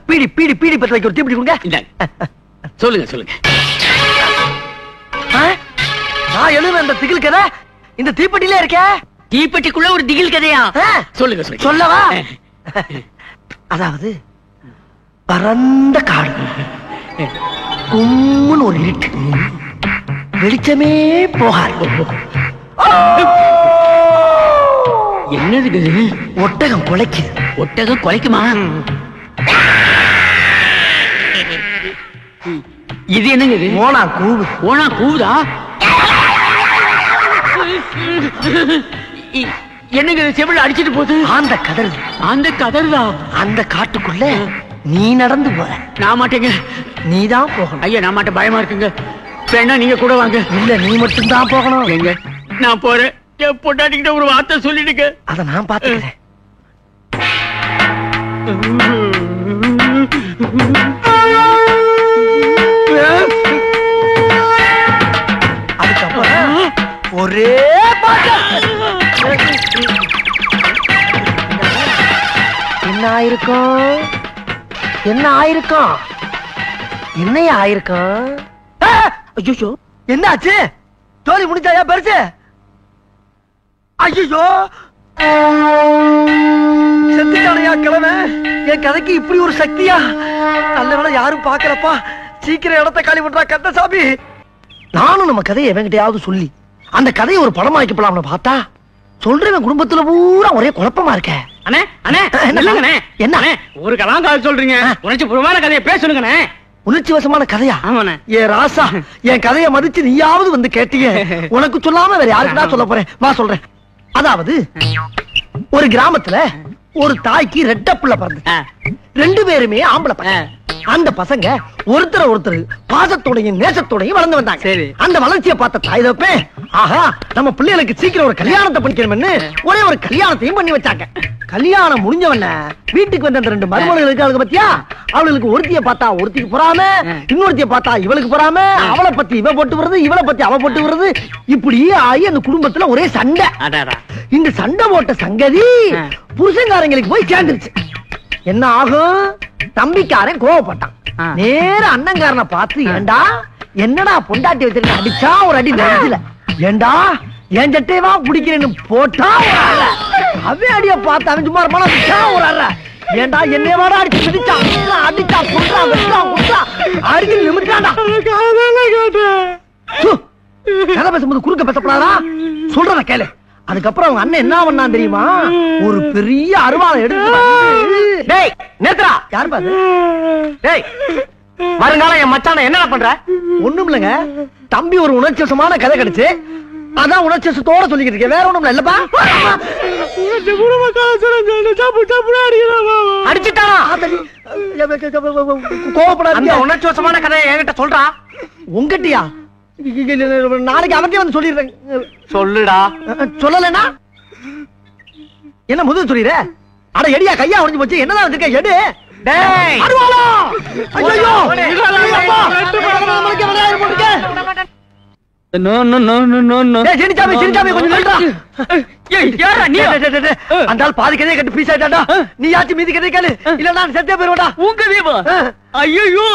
பீடி பீடி பீடி பத்தி வைக்க ஒரு தீப்பிடி கொடுங்க. சொல்லுங்க சொல்லுங்க. நான் எழுதுன அந்த திகில் கதை இந்த தீப்பெட்டியில இருக்க. தீப்பெட்டிக்குள்ள ஒரு திகில் கதையா? சொல்லுங்க சொல்லுங்க. சொல்லவா? அதாவது பரந்த காடு, கும்முன்னு ஒரு இருட்டு, வெளிச்சமே போகாது. என்னது? ஒட்டகம் குலைக்குது. ஒட்டகம் குலைக்குமா? இது என்னங்க? இது ஓனா கூவு. ஓனா கூவுதா? என்னங்க செவில அடிச்சிட்டு போகுது? அந்த கதறு. அந்த கதறுதா? அந்த காட்டுக்குள்ள நீ நடந்து போற. நான் மாட்டேங்க. நீதான் போகணும். ஐயா நான் மாட்டேன், பயமா இருக்குங்க. வேணா நீங்க கூட வாங்க. இல்ல நீ மட்டும் தான் போகணும். எங்க? நான் போறேன். என் பொண்டாட்டிக்கிட்ட ஒரு வார்த்தை சொல்லிடுங்க. அத நான் பாத்துக்கிறேன். அதுக்கப்புறம் ஒரே பாட்டு. என்ன ஆயிருக்கும்? என்ன ஆயிருக்கும்? என்னைய ஆயிருக்கும்? ஐயோ என்ன ஆச்சு? தோழி முடிச்சாயா பெருசு? ஐயோ செத்துட்டானையா கிழமை. என் கதைக்கு இப்படி ஒரு சக்தியா? நல்ல வேளை யாரும் பாக்கலப்பா. சீக்கிரம் இடத்த காலி பண்றா கந்தசாமி. நானும் நம்ம கதையை எவங்கிட்டையாவது சொல்லி அந்த கதையை ஒரு படமாக்கப்படலாம்னு பார்த்தா சொல்றவன் குடும்பத்துல பூரா ஒரே குழப்பமா இருக்க. அண்ணே அண்ணே இல்லங்கண்ணே. என்ன ஒரு கலாங்கால சொல்றீங்க? உணர்ச்சி பூர்வமான கதையை பேசணுங்கண்ணே. உணர்ச்சி வசமான கதையா? ஆமாண்ணே. ஏ ராசா, என் கதையை மதிச்சு நீயாவது வந்து கேட்டீங்க. உனக்கு சொல்லாம வேற யாருக்குடா சொல்ல போறேன்? வா சொல்றேன். அதாவது ஒரு கிராமத்துல ஒரு தாய்க்கு ரெட்ட புள்ள பிறந்து, ரெண்டு பேருமே ஆம்பளை பசங்க. அந்த பசங்க ஒருத்தர் பாசத்தோடையும் நேசத்தோடையும் வளர்ந்து வந்தாங்க. அந்த வளர்ச்சியை பார்த்த தாய் தப்பே, ஆஹா நம்ம பிள்ளைகளுக்கு சீக்கிரம் ஒரு கல்யாணத்தை பண்ணிக்கணும்னு ஒரே ஒரு கல்யாணத்தையும் பண்ணி வச்சாங்க. கல்யாணம் முடிஞ்சவன வீட்டுக்கு வந்த அந்த ரெண்டு மருமகள் இருக்காங்க பத்தியா, அவளுக்கு ஒருத்திய பார்த்தா ஒருத்திக்கு பொறாம, இன்னொருத்திய பார்த்தா இவளுக்கு பொறாம, அவளை பத்தி இவ போட்டு வருது, இவளை பத்தி அவ போட்டு வருது. இப்படி ஆகி அந்த குடும்பத்துல ஒரே சண்டை. இந்த சண்டை போட்ட சங்கதி புருஷங்காரங்களுக்கு போய் சேர்ந்துருச்சு. என்ன ஆகும்? தம்பிக்காரன் கோவப்பட்டான். நேர அண்ணங்காரனை பார்த்து, ஏண்டா என்னடா பொண்டாட்டி வச்சிருக்க அடிச்சா ஒரு அடி நெஞ்சில, ஏண்டா என் சட்டையவா பிடிக்கிறேன்னு போட்டா அவன் அடிய பார்த்து அவன் சும்மா இருப்பானா ஒரு அற, ஏண்டா என்னைய வாடா அடிச்சு பிடிச்சான் அடிச்சா குன்றா வெட்டான் குன்றா அடிச்சு நிமிட்டான்டா. கதை பேசும்போது குறுக்க பேசப்படாதா? சொல்றத கேளு. அதுக்கப்புறம் அவங்க அண்ணன் என்ன பண்ணான் தெரியுமா? ஒரு பெரிய அருவாளை எடுத்து, டேய் நேத்ரா யாரு பாரு, டேய் வருங்காலம் என் மச்சான என்ன பண்ற? ஒண்ணும் இல்லங்க தம்பி, ஒரு உணர்ச்சிவசமான கதை கிடைச்சு அதான் உணர்ச்சிவசத்தோட சொல்லிக்கிட்டு இருக்கேன், வேற ஒண்ணும் இல்லப்பா. அடிச்சுட்டானா? கோவப்படாத. உணர்ச்சிவசமான கதையை என்கிட்ட சொல்றா. உங்கட்டியா? நாளைக்கு அவர்கிட்ட வந்து சொல்லிடுறேன். சொல்லுடா. சொல்லலனா என்ன முதல் சொல்லிடுற? அட எடியா கையா உடைஞ்சு போச்சு, என்னதான் வச்சிருக்க? எடு. டேய் அருவாளா! ஐயோ நம்மளுக்கு விளையாட போட்டுக்க. No no no no no. டேய் சினிச்சாமி கொஞ்சம் நில்றா. ஏய் யாரா நீ? அந்தால் பாதி கதையை கட்டி பீஸ் ஆயிட்டாடா. நீ யாச்சி மீதி கதையை கேளு, இல்ல நான் செத்தே போயிடுவேடா. உங்க வீவா? ஐயோ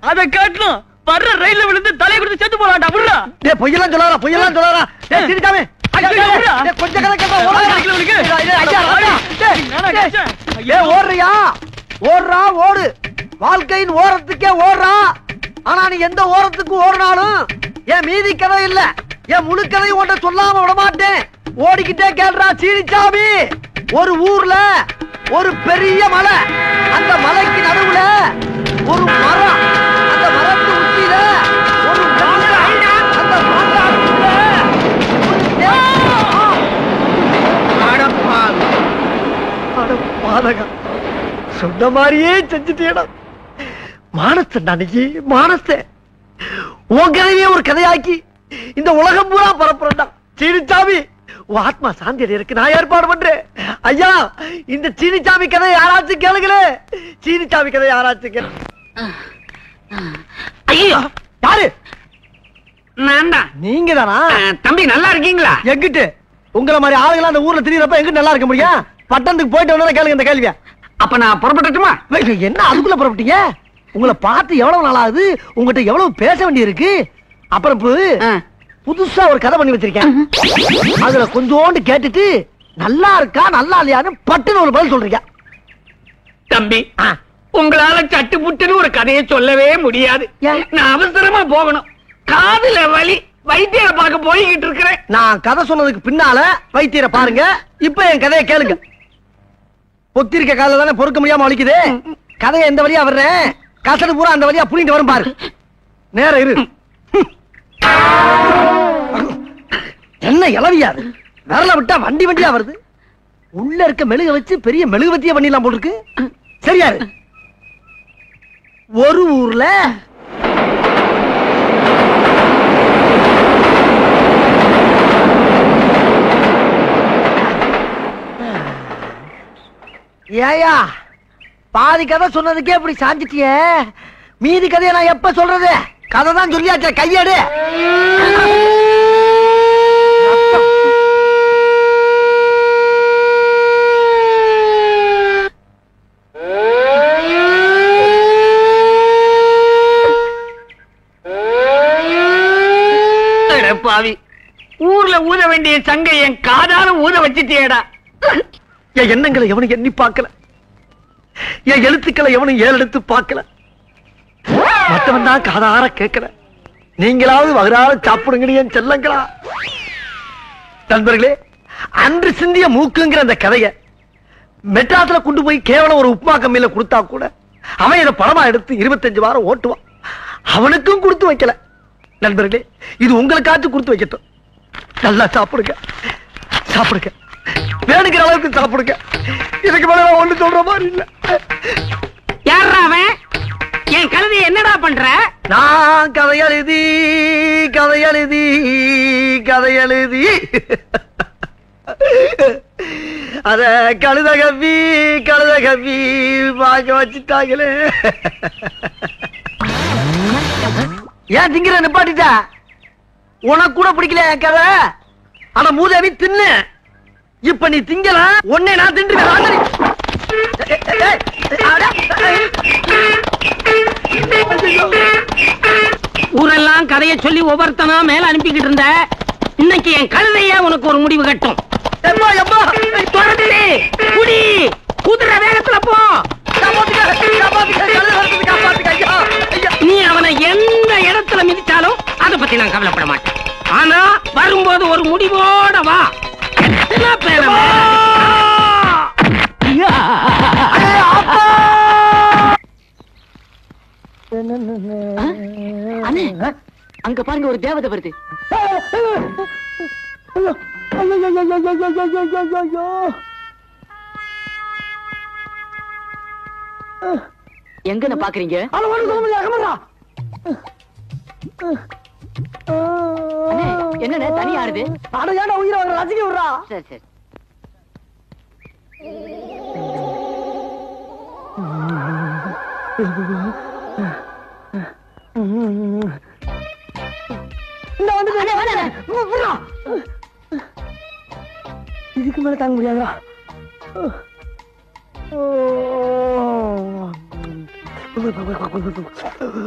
அத காட்டணும். வர்ற ரயில்ல விழுந்து தலை கொடுத்து செத்து போறான்டா. விடுடா. டேய் பொய்யெல்லாம் சொல்லாதடா. டேய் சினிச்சாமி கொஞ்சம் கதை கேட்டா ஓடுறியா? ஓடுறா ஓடு, வாழ்க்கையின் ஓரத்துக்கே ஓடுறா. ஆனா நீ எந்த ஓரத்துக்கு ஓடினாலும் என் மீதி கதை இல்ல, என் முழு கதையும் ஒன்றை சொல்லாம விட மாட்டேன். ஓடிக்கிட்டே கேள்றா சீனிச்சாமி. ஒரு ஊர்ல ஒரு பெரிய மலை, அந்த மலைக்கு நடுவுல ஒரு மரம், அந்த மரத்து உச்சியில ஒரு மாங்காய், அந்த மாங்காய்க்குள்ள சொன்ன மாதிரியே செஞ்சுட்டேடா. மானஸ்த அன்னைக்கு மானஸ்த உன் கதையே ஒரு கதையாக்கி இந்த உலகம் பூரா பரப்புறா. சீனிச்சாமி உன் ஆத்மா சாந்தி அடையறதுக்கு நான் ஏற்பாடு பண்றேன். ஐயா இந்த சீனிச்சாமி கதை யாராச்சும் கேளுங்களே. சீனிச்சாமி கதை யாராச்சும் கேளு. ஐயோ யாரு? நான் தான். நீங்க தானா? தம்பி நல்லா இருக்கீங்களா? எங்கிட்டு உங்களை மாதிரி ஆளுங்களா அந்த ஊர்ல திரியறப்ப எங்கிட்டு நல்லா இருக்க முடியும்? பட்டணத்துக்கு போயிட்டு வந்தா கேளுங்க இந்த கேள்வியா. அப்ப நான் புறப்பட்டுமா? என்ன அதுக்குள்ள புறப்பட்டீங்க? உங்களை பார்த்து எவ்வளவு நாள் ஆகுது? உங்ககிட்ட எவ்வளவு பேச வேண்டி இருக்கு. அப்புறம் புதுசா ஒரு கதை பண்ணி வச்சிருக்கேன். அதுல கொஞ்சோண்டு கேட்டுட்டு நல்லா இருக்கா நல்லா இல்லையான்னு பட்டுன்னு ஒரு பதில் சொல்றீங்க. தம்பி உங்களால சட்டு புட்டுன்னு ஒரு கதையை சொல்லவே முடியாது. நான் அவசரமா போகணும். காதுல வலி, வைத்தியரை பார்க்க போய்கிட்டு இருக்கிறேன். நான் கதை சொன்னதுக்கு பின்னால வைத்தியரை பாருங்க. இப்ப என் கதையை கேளுங்க. பொத்திருக்க கால தானே பொறுக்க முடியாம வலிக்குது. கதையை எந்த வழியா வர்றேன், கசடு பூரா அந்த வழியா புரிந்து வரும் பாரு. நேரம் இரு. என்ன இளவியாது விரல விட்டா வண்டி வண்டியா வருது. உள்ள இருக்க மெழுக வச்சு பெரிய மெழுகுவத்திய பண்ணிடலாம் போட்டுருக்கு. சரியாரு. ஒரு ஊர்ல ஏயா பாதி கதை சொன்னதுக்கே இப்படி சாஞ்சிட்டியே. மீதி கதையை நான் எப்ப சொல்றது? கதை தான் சொல்லியாச்சே, கையேடு. பாவி, ஊர்ல ஊத வேண்டிய சங்கை என் காதால ஊத வச்சிட்டியேடா. என் எண்ணங்களை எவனும் எண்ணி பார்க்கல. என் எழுத்துக்களை எவனும் ஏறெடுத்து பார்க்கல. மற்றவன் தான் காதார கேட்கல. நீங்களாவது வகுறால சாப்பிடுங்க என் செல்லங்களா. நண்பர்களே, அன்று சிந்திய மூக்குங்கிற அந்த கதைய மெட்ராஸ்ல கொண்டு போய் கேவலம் ஒரு உப்புமா கம்மியில கொடுத்தா கூட அவன் இதை படமா எடுத்து 25 வாரம் ஓட்டுவான். அவனுக்கும் கொடுத்து வைக்கல. நண்பர்களே, இது உங்களுக்காச்சும் கொடுத்து வைக்கட்டும். நல்லா சாப்பிடுங்க, சாப்பிடுங்க, வேணுங்கிற அளவுக்கு சாப்பிடுங்க. இதுக்கு மேல ஒண்ணு சொல்ற மாதிரி இல்ல. யாரா அவன்? என் கழுதையை என்னடா பண்ற? நான் கதையெழுதி கதையெழுதி கதையெழுதி அத கழுத கவி வாங்க வச்சுட்டாங்களே. ஏன் திங்கிற நிப்பாட்டிட்டா? உனக்கு கூட பிடிக்கல என் கதை. ஆனா மூதேவி தின்னு. இப்ப நீ திங்கல, உன்னை நான் தின்றுவேன். ஊரெல்லாம் கதையை சொல்லி ஒவ்வொருத்தனா மேல அனுப்பிக்கிட்டு இருந்த. இன்னைக்கு என் கழுதையா உனக்கு ஒரு முடிவு கட்டும். குடி, குதிரை வேகத்துல போ. நீ அவனை எந்த இடத்துல மிதிச்சாலும் அதை பத்தி நான் கவலைப்பட மாட்டேன். ஆனா வரும்போது ஒரு முடிவோட வா. அங்க பாருங்க, ஒரு தேவதை வருது. எங்க பாக்குறீங்க? என்ன தனி ஆடுது? அட உயிரை ரசிக்க விடுறா. சரி சரி. இதுக்கு மேல தாங்க முடியாதா?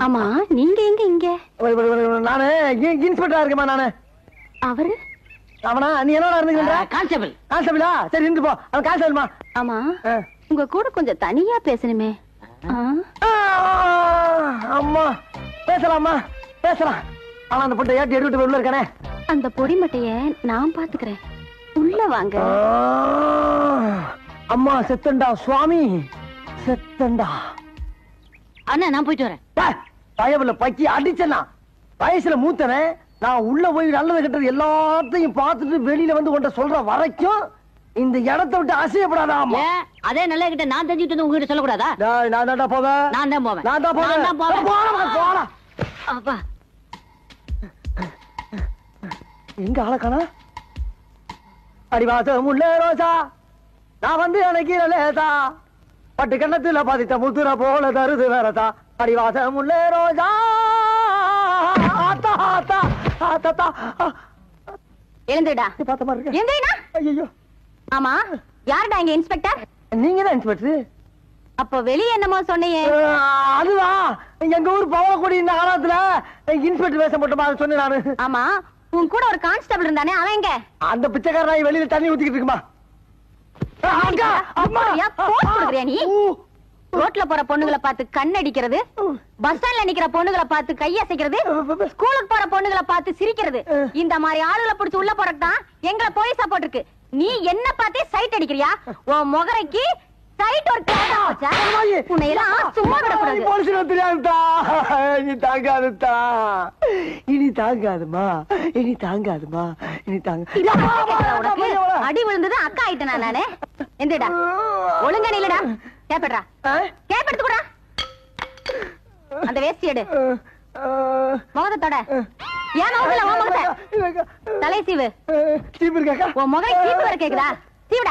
ஆமா, நீங்க எங்க இங்க? நானு இன்ஸ்பெக்டரா இருக்கேமா. நானு அவரு அவனா? நீ என்ன இருந்துக்கிற? கான்ஸ்டபிள். கான்ஸ்டபிளா? சரி இருந்து போ. அவன் கான்ஸ்டபிள்மா. ஆமா, உங்க கூட கொஞ்சம் தனியா பேசணுமே. அம்மா பேசலாமா? பேசலாம். ஆனா அந்த பொட்டை ஏட்டி எடுத்து உள்ள இருக்கானே. அந்த பொடி மட்டைய நான் பாத்துக்கிறேன். உள்ள வாங்க. அம்மா செத்தண்டா சுவாமி, செத்தண்டா. அண்ணா நான் போயிட்டு வரேன். பயவுல பக்கி அடிச்சனா. வயசுல மூத்தனே. நான் உள்ள போய் நல்லது கெட்டது எல்லாத்தையும் பார்த்துட்டு வெளியில வந்து கொண்ட சொல்ற வரைக்கும் இந்த இடத்தை விட்டு அசையப்படாதா? அதே நல்ல கிட்ட நான் தெரிஞ்சுட்டு உங்ககிட்ட சொல்லக்கூடாதா? நான் தான் போவேன். நான் தான் போவேன். நான் தான் போவேன். அப்பா எங்க ஆளக்கானா? அடிவாசம் உள்ள ரோசா, நான் வந்து எனக்கு லேசா பட்டு கண்ணத்துல பாதித்த முத்துற போல தருது வேறதா அடிவாச முல்லே ரோஜா ஆத்தா ஆத்தா ஆத்தா எழுந்துடா பார்த்த மாதிரி இருக்கு. எழுந்துடா. ஐயோ ஆமா யாருடா இங்க இன்ஸ்பெக்டர்? நீங்க தான் இன்ஸ்பெக்டர். அப்ப வெளியே என்னமோ சொன்னியே? அதுதான் எங்க ஊர் பவளக்குடி இந்த காலத்துல இன்ஸ்பெக்டர் வேஷம் போட்டோமா அதை சொன்னேன் நானு. ஆமா உன் கூட ஒரு கான்ஸ்டபிள் இருந்தானே அவன் எங்க? அந்த பிச்சைக்காரன் வெளியில தண்ணி ஊத்திக்கிட்டு இருக்குமா. நீ ரோட்ல போற பொண்ணுகளை பார்த்து கண் அடிக்கிறது, பஸ் ஸ்டாண்ட்ல நிக்கிற பொண்ணுகளை பார்த்து கையசைக்கிறது, ஸ்கூலுக்கு போற பொண்ணுகளை பார்த்து சிரிக்கிறது, இந்த மாதிரி ஆளுகளை பிடிச்சு உள்ள போறதுதான் எங்களை போலீஸ் சப்போர்ட் இருக்கு. நீ என்ன பார்த்தே சைட் அடிக்கிறியா? உன் முகரைக்கு சைட் ஒரு உன்னை எல்லாம் சும்மா விடக்கூடாது. இனி தாங்காதுதா, இனி தாங்காதுமா, இனி தாங்காதுமா, இனி தாங்க. அடி விழுந்தது அக்கா ஆயிட்டேனா நானு? எந்தடா ஒழுங்கா நில்லுடா. கேப்படா கேப்படுத்து கூட அந்த வேஸ்டி எடு. முகத்தோட ஏன் முகத்துல தலை சீவு. உன் முகரை சீப்பு வர கேக்குதா? சீவிடா.